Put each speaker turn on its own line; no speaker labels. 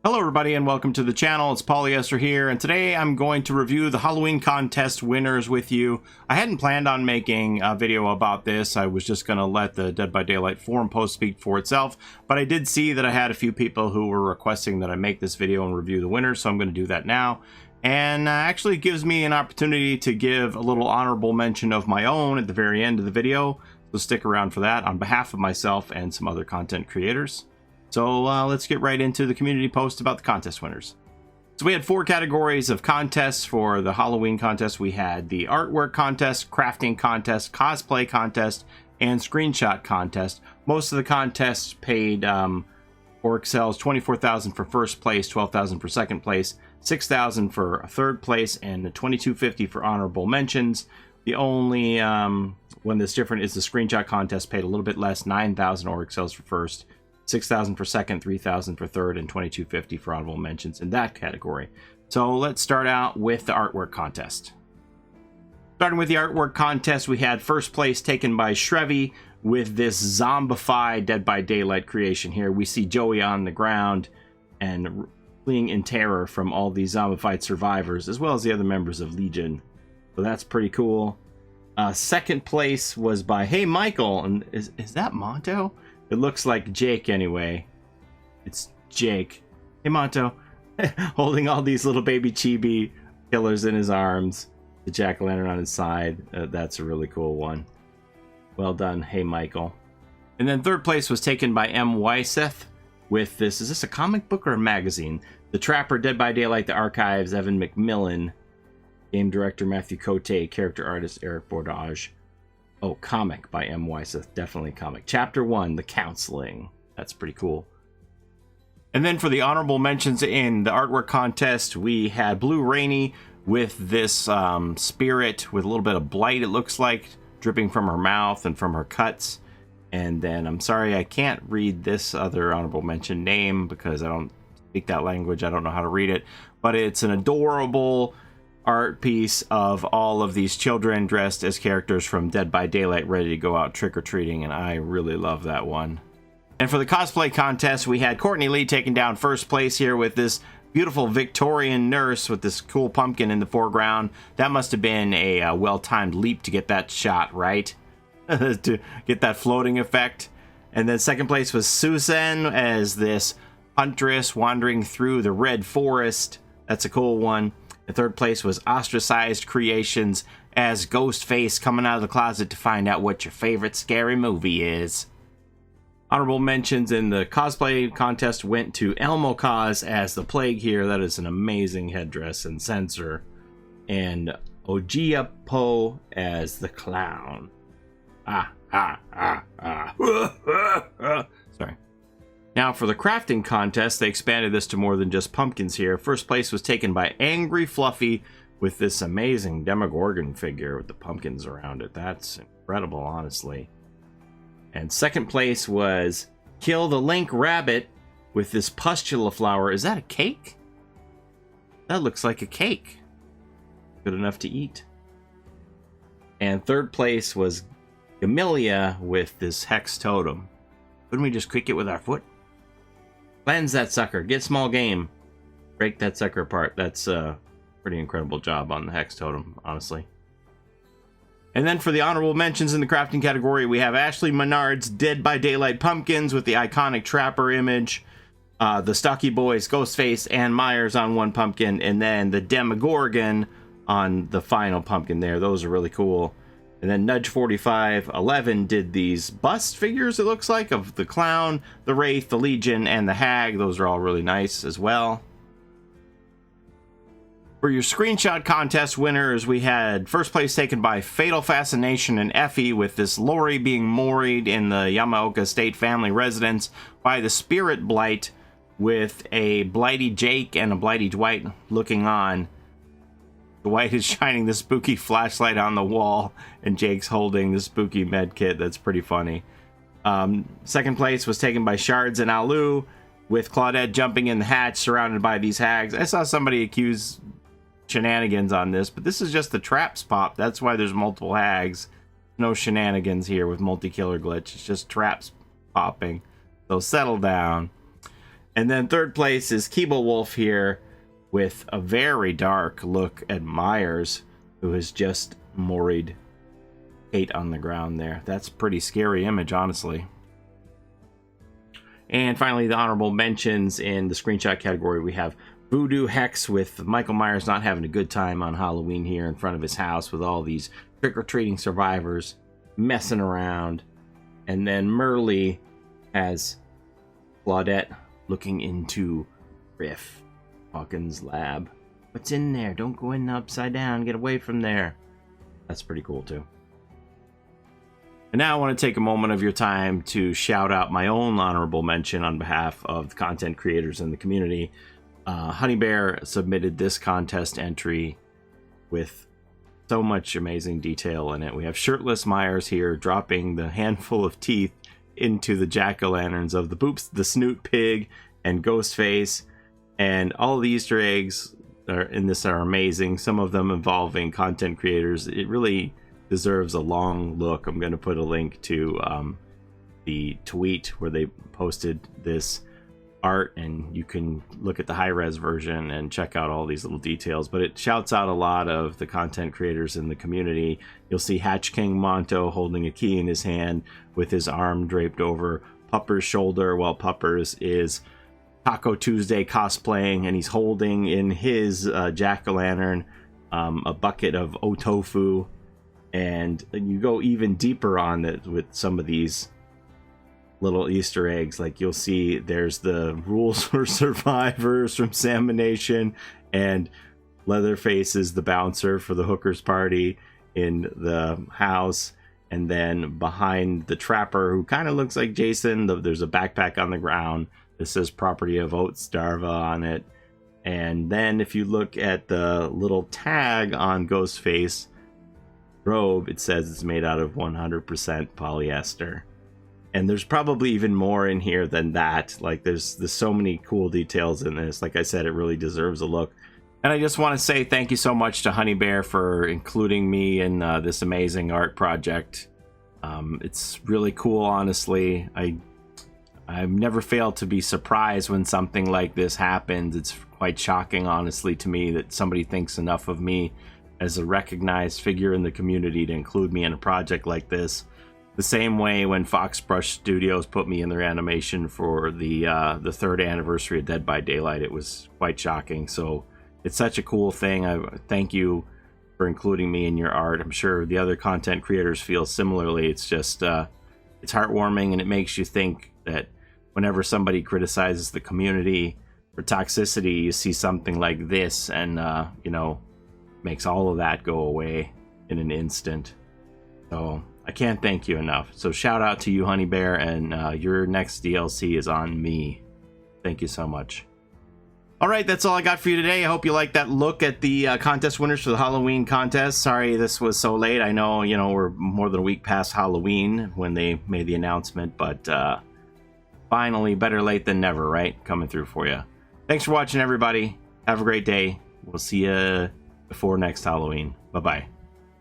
Hello everybody and welcome to the channel. It's Paulie, Esther here, and today I'm going to review the Halloween contest winners with you. I hadn't planned on making a video about this. I was just going to let the Dead by Daylight forum post speak for itself, but I did see that I had a few people who were requesting that I make this video and review the winners, so I'm going to do that now. And actually gives me an opportunity to give a little honorable mention of my own at the very end of the video, so stick around for that on behalf of myself and some other content creators. So let's get right into the community post about the contest winners. So we had 4 categories of contests for the Halloween contest. We had the artwork contest, crafting contest, cosplay contest, and screenshot contest. Most of the contests paid or excels $24,000 for first place, $12,000 for second place, $6,000 for third place, and $2,250 for honorable mentions. The only one that's different is the screenshot contest paid a little bit less, $9,000 or excels for first, $6,000 for second, $3,000 for third, and $2,250 for honorable mentions in that category. So let's start out with the artwork contest. Starting with the artwork contest, we had first place taken by Shrevy with this zombified Dead by Daylight creation here. We see Joey on the ground and fleeing in terror from all these zombified survivors, as well as the other members of Legion. So that's pretty cool. Second place was by Hey Michael, and is that Monto? It looks like Jake anyway. It's Jake. Hey Monto. Holding all these little baby chibi killers in his arms. The jack-o'-lantern on his side. That's a really cool one. Well done, Hey Michael. And then third place was taken by M. Wyseth with this. Is this a comic book or a magazine? The Trapper, Dead by Daylight, The Archives, Evan McMillan. Game director Matthew Cote. Character artist Eric Bordage. Oh, comic by M. Wyseth. Definitely comic. Chapter 1, The Counseling. That's pretty cool. And then for the honorable mentions in the artwork contest, we had Blue Rainy with this spirit with a little bit of blight, it looks like, dripping from her mouth and from her cuts. And then, I'm sorry, I can't read this other honorable mention name because I don't speak that language. I don't know how to read it. But it's an adorable art piece of all of these children dressed as characters from Dead by Daylight ready to go out trick-or-treating, and I really love that one. And for the cosplay contest, we had Courtney Lee taking down first place here with this beautiful Victorian nurse with this cool pumpkin in the foreground. That must have been a well-timed leap to get that shot, right? To get that floating effect. And then second place was Susan as this huntress wandering through the red forest. That's a cool one. The third place was Ostracized Creations as Ghostface coming out of the closet to find out what your favorite scary movie is. Honorable mentions in the cosplay contest went to Elmo Cos as the Plague here. That is an amazing headdress and censer. And Ojia Po as the Clown. Sorry. Now for the crafting contest, they expanded this to more than just pumpkins here. First place was taken by Angry Fluffy with this amazing Demogorgon figure with the pumpkins around it. That's incredible, honestly. And second place was Kill the Link Rabbit with this pustula flower. Is that a cake? That looks like a cake. Good enough to eat. And third place was Gamelia with this hex totem. Couldn't we just quick it with our foot? Cleanse that sucker. Get small game. Break that sucker apart. That's a pretty incredible job on the hex totem, honestly. And then for the honorable mentions in the crafting category, we have Ashley Menard's Dead by Daylight pumpkins with the iconic Trapper image, the Stocky Boys, Ghostface, and Myers on one pumpkin, and then the Demogorgon on the final pumpkin there. Those are really cool. And then Nudge4511 did these bust figures, it looks like, of the Clown, the Wraith, the Legion, and the Hag. Those are all really nice as well. For your screenshot contest winners, we had first place taken by Fatal Fascination and Effie with this Lori being moried in the Yamaoka State family residence by the Spirit Blight with a Blighty Jake and a Blighty Dwight looking on. Dwight is shining the spooky flashlight on the wall, and Jake's holding the spooky med kit. That's pretty funny. Second place was taken by Shards and Alu, with Claudette jumping in the hatch surrounded by these hags. I saw somebody accuse shenanigans on this, but this is just the traps pop. That's why there's multiple hags. No shenanigans here with multi-killer glitch. It's just traps popping. So settle down. And then third place is Keeble Wolf here with a very dark look at Myers, who has just moried Kate on the ground there. That's a pretty scary image, honestly. And finally, the honorable mentions in the screenshot category, we have Voodoo Hex with Michael Myers not having a good time on Halloween here in front of his house with all these trick-or-treating survivors messing around. And then Merle has Claudette looking into Riff Hawkins' lab. What's in there? Don't go in upside down. Get away from there. That's pretty cool too. And now I want to take a moment of your time to shout out my own honorable mention on behalf of the content creators in the community. hunnybear submitted this contest entry with so much amazing detail in it. We have shirtless Myers here dropping the handful of teeth into the jack-o'-lanterns of the Boops, the Snoot Pig, and Ghostface. And all the Easter eggs in this are amazing, some of them involving content creators. It really deserves a long look. I'm going to put a link to the tweet where they posted this art, and you can look at the high-res version and check out all these little details. But it shouts out a lot of the content creators in the community. You'll see Hatch King Monto holding a key in his hand with his arm draped over Pupper's shoulder, while Puppers is Taco Tuesday cosplaying, and he's holding in his jack-o'-lantern a bucket of otofu. And you go even deeper on it with some of these little Easter eggs. Like you'll see there's the rules for survivors from Salmonation, and Leatherface is the bouncer for the hookers party in the house. And then behind the trapper, who kind of looks like Jason, there's a backpack on the ground. This says property of Oats Darva on it. And then if you look at the little tag on Ghostface robe, it says it's made out of 100% polyester. And there's probably even more in here than that. Like there's so many cool details in this. Like I said, it really deserves a look. And I just want to say thank you so much to hunnybear for including me in this amazing art project. It's really cool, honestly. I've never failed to be surprised when something like this happens. It's quite shocking, honestly, to me that somebody thinks enough of me as a recognized figure in the community to include me in a project like this. The same way when Foxbrush Studios put me in their animation for the 3rd anniversary of Dead by Daylight, it was quite shocking. So it's such a cool thing. I thank you for including me in your art. I'm sure the other content creators feel similarly. It's just it's heartwarming, and it makes you think that whenever somebody criticizes the community for toxicity, you see something like this, and you know, makes all of that go away in an instant. So I can't thank you enough. So shout out to you, hunnybear, and your next DLC is on me. Thank you so much. All right, that's all I got for you today. I hope you liked that look at the contest winners for the Halloween contest. Sorry this was so late. I know, you know, we're more than a week past Halloween when they made the announcement, but finally, better late than never, right? Coming through for you. Thanks for watching, everybody. Have a great day. We'll see you before next Halloween. Bye-bye.